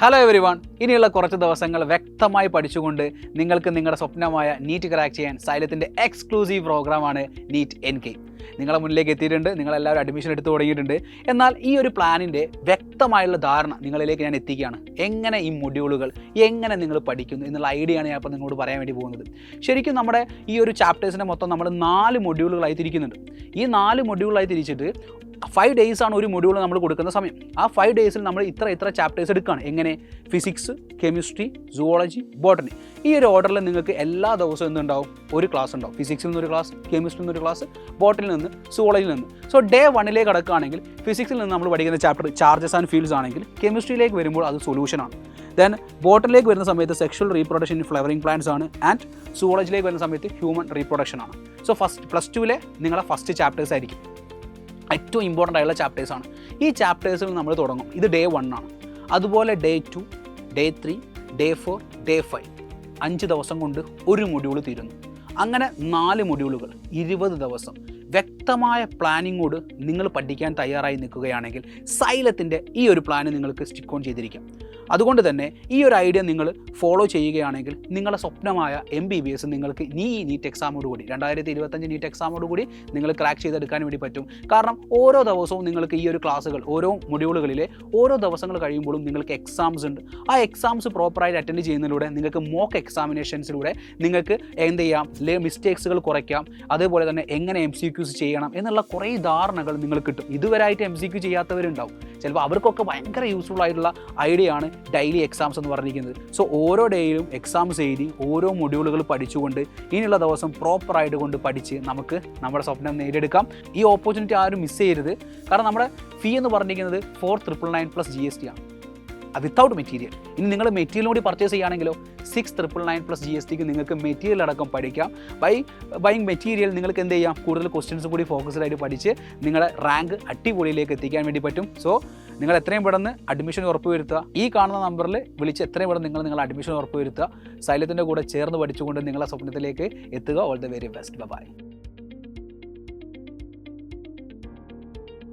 Hello every one, ഇനിയുള്ള കുറച്ച് ദിവസങ്ങൾ വ്യക്തമായി പഠിച്ചുകൊണ്ട് നിങ്ങൾക്ക് നിങ്ങളുടെ സ്വപ്നമായ നീറ്റ് ക്രാക്ക് ചെയ്യാൻ സൈലത്തിൻ്റെ എക്സ്ക്ലൂസീവ് പ്രോഗ്രാമാണ് നീറ്റ് NK. നിങ്ങളെ മുന്നിലേക്ക് എത്തിയിട്ടുണ്ട്, നിങ്ങളെല്ലാവരും അഡ്മിഷൻ എടുത്ത് തുടങ്ങിയിട്ടുണ്ട്. എന്നാൽ ഈ ഒരു പ്ലാനിൻ്റെ വ്യക്തമായുള്ള ധാരണ നിങ്ങളിലേക്ക് ഞാൻ എത്തിക്കുകയാണ്. എങ്ങനെ ഈ മൊഡ്യൂളുകൾ എങ്ങനെ നിങ്ങൾ പഠിക്കുന്നു എന്നുള്ള ഐഡിയയാണ് ഞാൻ ഇപ്പോൾ നിങ്ങളോട് പറയാൻ വേണ്ടി പോകുന്നത്. ശരിക്കും നമ്മുടെ ഈ ഒരു ചാപ്റ്റേഴ്സിനെ മൊത്തം നമ്മൾ 4 മൊഡ്യൂളുകളായി തിരിക്കുന്നുണ്ട്. ഈ 4 മൊഡ്യൂളായി തിരിച്ചിട്ട് 5 days ആണ് ഒരു മൊഡ്യൂൾ നമ്മൾ കൊടുക്കുന്ന സമയം. ആ 5 days നമ്മൾ ഇത്ര ചാപ്റ്റേഴ്സ് എടുക്കുകയാണ്. എങ്ങനെ? Physics, chemistry, zoology, botany. ഈ ഒരു ഓർഡറിൽ നിങ്ങൾക്ക് എല്ലാ ദിവസവും എന്തുണ്ടാവും? ഒരു ക്ലാസ് ഉണ്ടാവും. ഫിസിക്സിൽ നിന്നൊരു ക്ലാസ്, കെമിസ്ട്രിയിൽ നിന്നൊരു ക്ലാസ്, ബോട്ടണിയിൽ നിന്ന്, സുവോളജിയിൽ നിന്ന്. സോ ഡേ 1 കിടക്കുകയാണെങ്കിൽ ഫിസിക്സിൽ നിന്ന് നമ്മൾ പഠിക്കുന്ന ചാപ്റ്റർ ചാർജസ് ആൻഡ് ഫീൽഡ്സ് ആണെങ്കിൽ കെമിസ്ട്രിയിലേക്ക് വരുമ്പോൾ അത് സൊല്യൂഷനാണ്. ദെൻ ബോട്ടണിലേക്ക് വരുന്ന സമയത്ത് sexual reproduction in flowering plants ആണ്. ആൻഡ് സുവോളജിയിലേക്ക് വരുന്ന സമയത്ത് ഹ്യൂമൻ റീപ്രൊഡക്ഷൻ ആണ്. സോ പ്ലസ് 2 നിങ്ങളുടെ ഫസ്റ്റ് ചാപ്റ്റേഴ്സ് ആയിരിക്കും. ഏറ്റവും ഇമ്പോർട്ടൻ്റ് ആയുള്ള ചാപ്റ്റേഴ്സാണ്. ഈ ചാപ്റ്റേഴ്സിൽ നമ്മൾ തുടങ്ങും. ഇത് ഡേ 1 ആണ്. അതുപോലെ ഡേ 2, ഡേ 3, ഡേ 4, ഡേ 5 5 ദിവസം കൊണ്ട് ഒരു മൊഡ്യൂൾ തീരുന്നു. അങ്ങനെ 4 മൊഡ്യൂളുകൾ 20 ദിവസം വ്യക്തമായ പ്ലാനിങ്ങോട് നിങ്ങൾ പഠിക്കാൻ തയ്യാറായി നിൽക്കുകയാണെങ്കിൽ സൈലത്തിൻ്റെ ഈ ഒരു പ്ലാന് നിങ്ങൾക്ക് സ്റ്റിക്ക് ഓൺ ചെയ്തിരിക്കാം. അതുകൊണ്ട് തന്നെ ഈ ഒരു ഐഡിയ നിങ്ങൾ ഫോളോ ചെയ്യുകയാണെങ്കിൽ നിങ്ങളുടെ സ്വപ്നമായ MBBS നിങ്ങൾക്ക് ഈ നീറ്റ് എക്സാമോടുകൂടി 2025 നീറ്റ് എക്സാമോടുകൂടി നിങ്ങൾ ക്രാക്ക് ചെയ്തെടുക്കാൻ വേണ്ടി പറ്റും. കാരണം ഓരോ ദിവസവും നിങ്ങൾക്ക് ഈ ഒരു ക്ലാസ്സുകൾ ഓരോ മൊഡ്യൂളുകളിലെ ഓരോ ദിവസങ്ങൾ കഴിയുമ്പോഴും നിങ്ങൾക്ക് എക്സാംസ് ഉണ്ട്. ആ എക്സാംസ് പ്രോപ്പറായിട്ട് അറ്റൻഡ് ചെയ്യുന്നതിലൂടെ നിങ്ങൾക്ക് മോക്ക് എക്സാമിനേഷൻസിലൂടെ നിങ്ങൾക്ക് എന്ത് ചെയ്യാം? മിസ്റ്റേക്സുകൾ കുറയ്ക്കാം. അതേപോലെ തന്നെ എങ്ങനെ MCQs ചെയ്യണം എന്നുള്ള കുറേ ധാരണകൾ നിങ്ങൾക്ക് കിട്ടും. ഇതുവരെയായിട്ട് MCQ ചെയ്യാത്തവരുണ്ടാവും. ചിലപ്പോൾ അവർക്കൊക്കെ ഭയങ്കര യൂസ്ഫുൾ ആയിട്ടുള്ള ഐഡിയ ആണ് ഡെയിലി എക്സാംസ് എന്ന് പറഞ്ഞിരിക്കുന്നത്. സോ ഓരോ ഡേയിലും എക്സാംസ് എഴുതി ഓരോ മൊഡ്യൂളുകൾ പഠിച്ചുകൊണ്ട് ഇനിയുള്ള ദിവസം പ്രോപ്പറായിട്ട് കൊണ്ട് പഠിച്ച് നമുക്ക് നമ്മുടെ സ്വപ്നം നേടിയെടുക്കാം. ഈ ഓപ്പർച്യൂണിറ്റി ആരും മിസ് ചെയ്യരുത്. കാരണം നമ്മുടെ ഫീ എന്ന് പറഞ്ഞിരിക്കുന്നത് 4,999 പ്ലസ് GST ആണ്, വിത്തൗട്ട് മെറ്റീരിയൽ. ഇനി നിങ്ങൾ മെറ്റീരിയൽ കൂടി പർച്ചേസ് ചെയ്യുകയാണെങ്കിലോ 6,999 പ്ലസ് GSTക്ക് നിങ്ങൾക്ക് മെറ്റീരിയൽ അടക്കം പഠിക്കാം. ബൈങ് മെറ്റീരിയൽ നിങ്ങൾക്ക് എന്ത് ചെയ്യാം? കൂടുതൽ ക്വസ്റ്റ്യൻസ് കൂടി ഫോക്കസ്ഡായിട്ട് പഠിച്ച് നിങ്ങളുടെ റാങ്ക് അടിപൊളിയിലേക്ക് എത്തിക്കാൻ വേണ്ടി പറ്റും. സോ നിങ്ങൾ എത്രയും പെട്ടെന്ന് അഡ്മിഷൻ ഉറപ്പുവരുത്തുക. ഈ കാണുന്ന നമ്പറിൽ വിളിച്ച് എത്രയും പെട്ടെന്ന് നിങ്ങളുടെ അഡ്മിഷൻ ഉറപ്പുവരുത്തുക. സൈലത്തിൻ്റെ കൂടെ ചേർന്ന് പഠിച്ചുകൊണ്ട് നിങ്ങളുടെ സ്വപ്നത്തിലേക്ക് എത്തുക. All the very best. By.